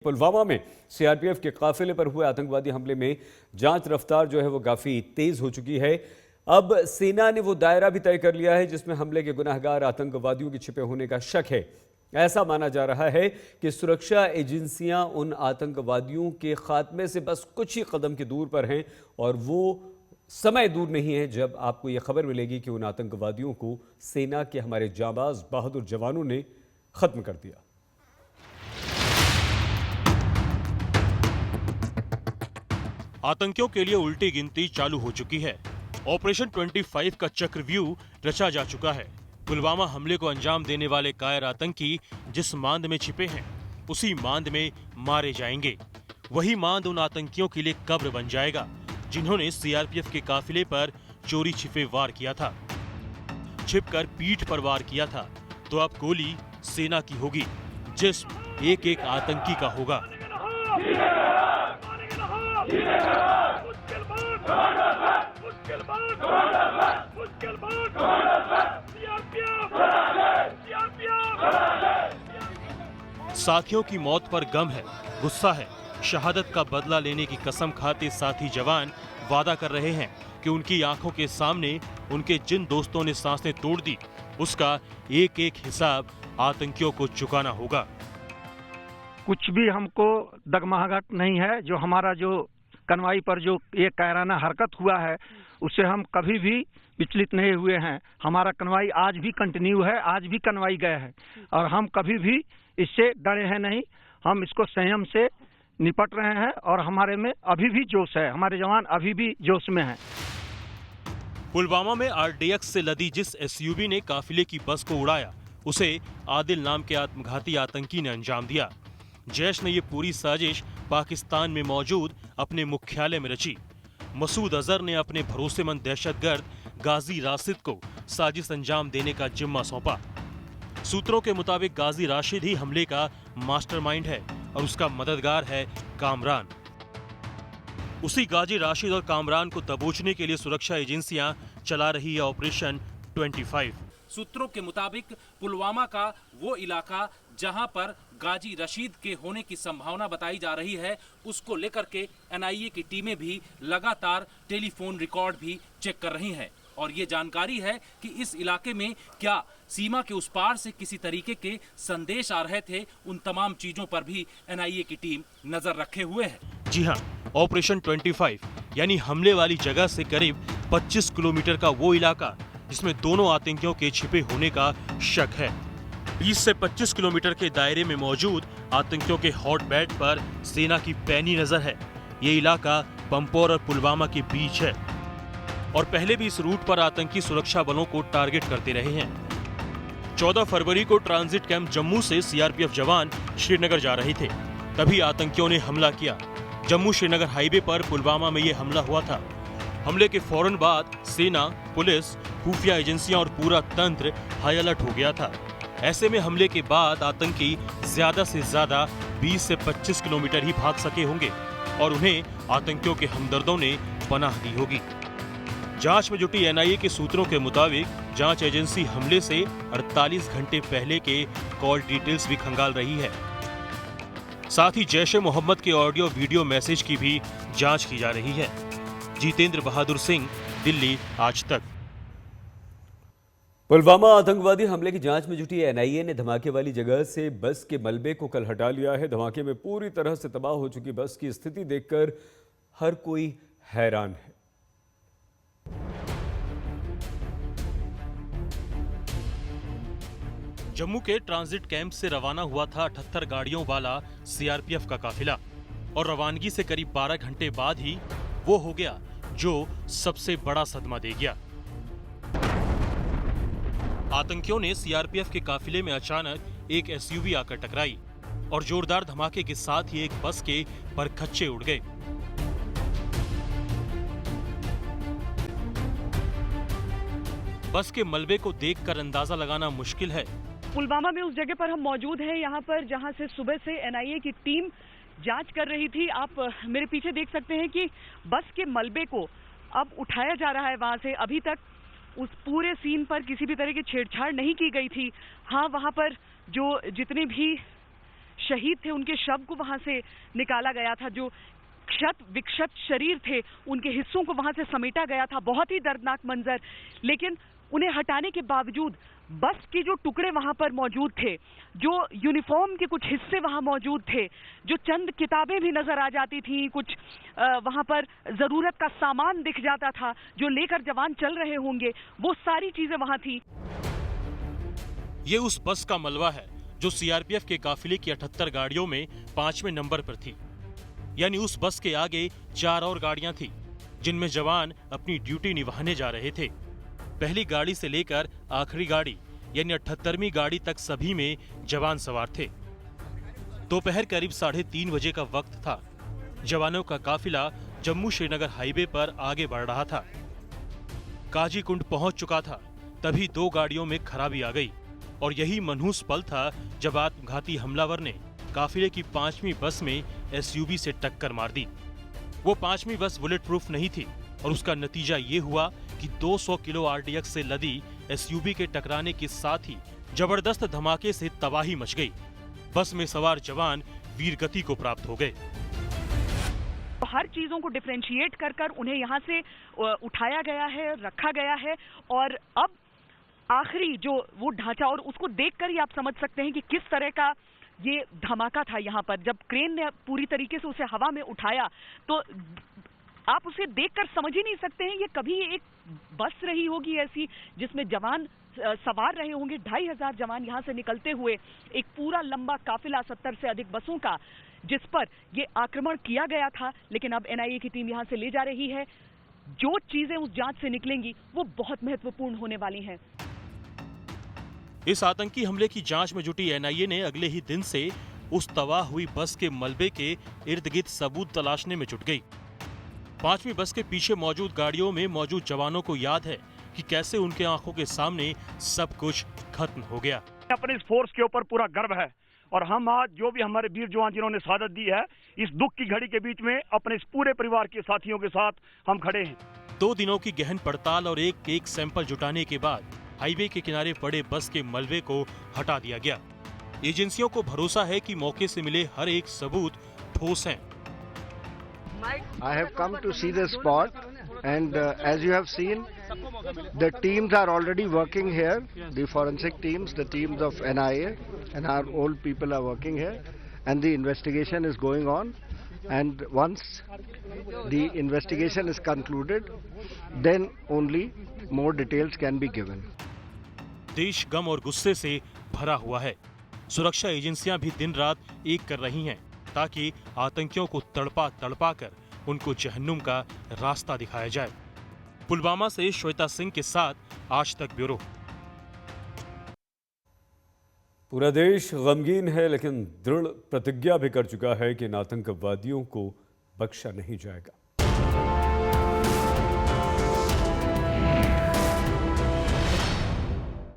पुलवामा में सीआरपीएफ के काफिले पर हुए आतंकवादी हमले में जांच रफ्तार जो है वो काफी तेज हो चुकी है। अब सेना ने वो दायरा भी तय कर लिया है जिसमें हमले के गुनाहगार आतंकवादियों के छिपे होने का शक है। ऐसा माना जा रहा है कि सुरक्षा एजेंसियां उन आतंकवादियों के खात्मे से बस कुछ ही कदम की दूर पर हैं और वो समय दूर नहीं है जब आपको ये खबर मिलेगी कि उन आतंकवादियों को सेना के हमारे जांबाज बहादुर जवानों ने खत्म कर दिया। आतंकियों के लिए उल्टी गिनती चालू हो चुकी है। ऑपरेशन 25 का चक्रव्यूह रचा जा चुका है। पुलवामा हमले को अंजाम देने वाले कायर आतंकी जिस मांद में छिपे हैं, उसी मांद में मारे जाएंगे। वही मांद उन आतंकियों के लिए कब्र बन जाएगा जिन्होंने सीआरपीएफ के काफिले पर चोरी छिपे वार किया था, छिपकर पीठ पर वार किया था। तो अब गोली सेना की होगी, जिस्म एक एक आतंकी का होगा। साथियों की मौत पर गम है, गुस्सा है। शहादत का बदला लेने की कसम खाते साथी जवान वादा कर रहे हैं कि उनकी आंखों के सामने उनके जिन दोस्तों ने सांसें तोड़ दी, उसका एक एक हिसाब आतंकियों को चुकाना होगा। कुछ भी हमको डगमगाहट नहीं है। जो हमारा जो कनवाई पर जो ये कायराना हरकत हुआ है, उससे हम कभी भी विचलित नहीं हुए हैं। हमारा कनवाई आज भी कंटिन्यू है, आज भी कनवाई गए हैं और हम कभी भी इससे डरे हैं नहीं। हम इसको संयम से निपट रहे हैं और हमारे में अभी भी जोश है, हमारे जवान अभी भी जोश में हैं। पुलवामा में आरडीएक्स से लदी जिस एसयूवी ने काफिले की बस को उड़ाया, उसे आदिल नाम के आत्मघाती आतंकी ने अंजाम दिया। जैश ने ये पूरी साजिश पाकिस्तान में मौजूद अपने मुख्यालय में रची। मसूद अजहर ने अपने भरोसेमंद दहशतगर्द गाजी राशिद को साजिश अंजाम देने का जिम्मा सौंपा। सूत्रों के मुताबिक गाजी राशिद ही हमले का मास्टरमाइंड है और उसका मददगार है कामरान। उसी गाजी राशिद और कामरान को दबोचने के लिए सुरक्षा एजेंसियां चला रही है ऑपरेशन 25। सूत्रों के मुताबिक पुलवामा का वो इलाका जहां पर गाजी रशीद के होने की संभावना बताई जा रही है, उसको लेकर के एनआईए की टीमें भी लगातार टेलीफोन रिकॉर्ड भी चेक कर रही हैं और ये जानकारी है कि इस इलाके में क्या सीमा के उस पार से किसी तरीके के संदेश आ रहे थे। उन तमाम चीजों पर भी एनआईए की टीम नजर रखे हुए है। जी हां, ऑपरेशन 25 यानी हमले वाली जगह से करीब 25 किलोमीटर का वो इलाका जिसमें दोनों आतंकियों के छिपे होने का शक है। 20 से 25 किलोमीटर के दायरे में मौजूद आतंकियों के हॉट बेड पर सेना की पैनी नजर है। ये इलाका पंपोर और पुलवामा के बीच है और पहले भी इस रूट पर आतंकी सुरक्षा बलों को टारगेट करते रहे हैं। 14 फरवरी को ट्रांजिट कैंप जम्मू से सीआरपीएफ जवान श्रीनगर जा रहे थे, तभी आतंकियों ने हमला किया। जम्मू श्रीनगर हाईवे पर पुलवामा में ये हमला हुआ था। हमले के फौरन बाद सेना, पुलिस, खुफिया एजेंसियां और पूरा तंत्र हाई अलर्ट हो गया था। ऐसे में हमले के बाद आतंकी ज्यादा से ज्यादा 20 से 25 किलोमीटर ही भाग सके होंगे और उन्हें आतंकियों के हमदर्दों ने पनाह दी होगी। जांच में जुटी एनआईए के सूत्रों के मुताबिक जांच एजेंसी हमले से 48 घंटे पहले के कॉल डिटेल्स भी खंगाल रही है। साथ ही जैश-ए मोहम्मद के ऑडियो वीडियो मैसेज की भी जांच की जा रही है। जितेंद्र बहादुर सिंह, दिल्ली, आज तक। पुलवामा आतंकवादी हमले की जांच में जुटी एनआईए ने धमाके वाली जगह से बस के मलबे को कल हटा लिया है। धमाके में पूरी तरह से तबाह हो चुकी बस की स्थिति देखकर हर कोई हैरान है। जम्मू के ट्रांजिट कैंप से रवाना हुआ था 78 गाड़ियों वाला सीआरपीएफ का काफिला और रवानगी से करीब 12 घंटे बाद ही वो हो गया जो सबसे बड़ा सदमा दे गया। आतंकियों ने सीआरपीएफ के काफिले में अचानक एक एसयूवी आकर टकराई और जोरदार धमाके के साथ ही एक बस के परखच्चे उड़ गए। बस के मलबे को देखकर अंदाजा लगाना मुश्किल है। पुलवामा में उस जगह पर हम मौजूद हैं, यहाँ पर जहाँ से सुबह से एनआईए की टीम जांच कर रही थी। आप मेरे पीछे देख सकते हैं कि बस के मलबे को अब उठाया जा रहा है वहाँ से। अभी तक उस पूरे सीन पर किसी भी तरह की छेड़छाड़ नहीं की गई थी। हाँ, वहाँ पर जो जितने भी शहीद थे उनके शव को वहां से निकाला गया था, जो क्षत विक्षत शरीर थे उनके हिस्सों को वहां से समेटा गया था। बहुत ही दर्दनाक मंजर। लेकिन उन्हें हटाने के बावजूद बस के जो टुकड़े वहां पर मौजूद थे, जो यूनिफॉर्म के कुछ हिस्से वहां मौजूद थे, जो चंद किताबें भी नजर आ जाती थी, कुछ वहां पर जरूरत का सामान दिख जाता था जो लेकर जवान चल रहे होंगे, वो सारी चीजें वहां थी। ये उस बस का मलबा है जो सीआरपीएफ के काफिले की 78 गाड़ियों में 5वें नंबर पर थी। यानी उस बस के आगे 4 और गाड़ियां थी जिनमें जवान अपनी ड्यूटी निभाने जा रहे थे। पहली गाड़ी से लेकर आखिरी गाड़ी यानी 78वीं गाड़ी तक सभी में जवान सवार थे। दोपहर करीब 3:30 बजे का वक्त था। जवानों का काफिला जम्मू श्रीनगर हाईवे पर आगे बढ़ रहा था। काजी कुंड पहुंच चुका था, तभी 2 गाड़ियों में खराबी आ गई और यही मनहूस पल था जब आत्मघाती हमलावर ने काफिले की 5वीं बस में एसयूवी से टक्कर मार दी। वो 5वीं बस बुलेट प्रूफ नहीं थी और उसका नतीजा ये हुआ कि 200 किलो आरडीएक्स से लदी एसयूवी के टकराने के साथ ही जबरदस्त धमाके से तबाही मच गई। बस में सवार जवान वीरगति को प्राप्त हो गए। हर चीजों को डिफरेंशिएट कर कर उन्हें यहाँ से उठाया गया है, रखा गया है और अब आखिरी जो वो ढांचा, और उसको देखकर ही आप समझ सकते हैं कि किस तरह का ये धमाका था। यहाँ पर जब क्रेन ने पूरी तरीके से उसे हवा में उठाया तो आप उसे देखकर समझ ही नहीं सकते हैं ये कभी एक बस रही होगी ऐसी जिसमें जवान सवार रहे होंगे। 2500 जवान यहाँ से निकलते हुए एक पूरा लंबा काफिला 70 से अधिक बसों का, जिस पर ये आक्रमण किया गया था। लेकिन अब एनआईए की टीम यहाँ से ले जा रही है। जो चीजें उस जांच से निकलेंगी वो बहुत महत्वपूर्ण होने वाली हैं। इस आतंकी हमले की जांच में जुटी एनआईए ने अगले ही दिन से उस तबाह हुई बस के मलबे के इर्द गिर्द सबूत तलाशने में जुट गई। 5वीं बस के पीछे मौजूद गाड़ियों में मौजूद जवानों को याद है कि कैसे उनके आंखों के सामने सब कुछ खत्म हो गया। अपने इस फोर्स के ऊपर पूरा गर्व है और हम आज जो भी हमारे वीर जवान जिन्होंने शहादत दी है, इस दुख की घड़ी के बीच में अपने इस पूरे परिवार के साथियों के साथ हम खड़े हैं। 2 दिनों की गहन पड़ताल और एक सैंपल जुटाने के बाद हाईवे के किनारे पड़े बस के मलबे को हटा दिया गया। एजेंसियों को भरोसा है कि मौके से मिले हर एक सबूत ठोस हैं। I have come to see the spot and as you have seen, the teams are already working here, the forensic teams, the teams of NIA and our old people are working here and the investigation is going on, and once the investigation is concluded, then only more details can be given. देश गम और गुस्से से भरा हुआ है। सुरक्षा एजेंसियां भी दिन रात एक कर रही हैं ताकि आतंकियों को तड़पा तड़पा कर उनको जहन्नुम का रास्ता दिखाया जाए। पुलवामा से श्वेता सिंह के साथ आज तक ब्यूरो। पूरा देश गमगीन है लेकिन दृढ़ प्रतिज्ञा भी कर चुका है कि इन आतंकवादियों को बख्शा नहीं जाएगा।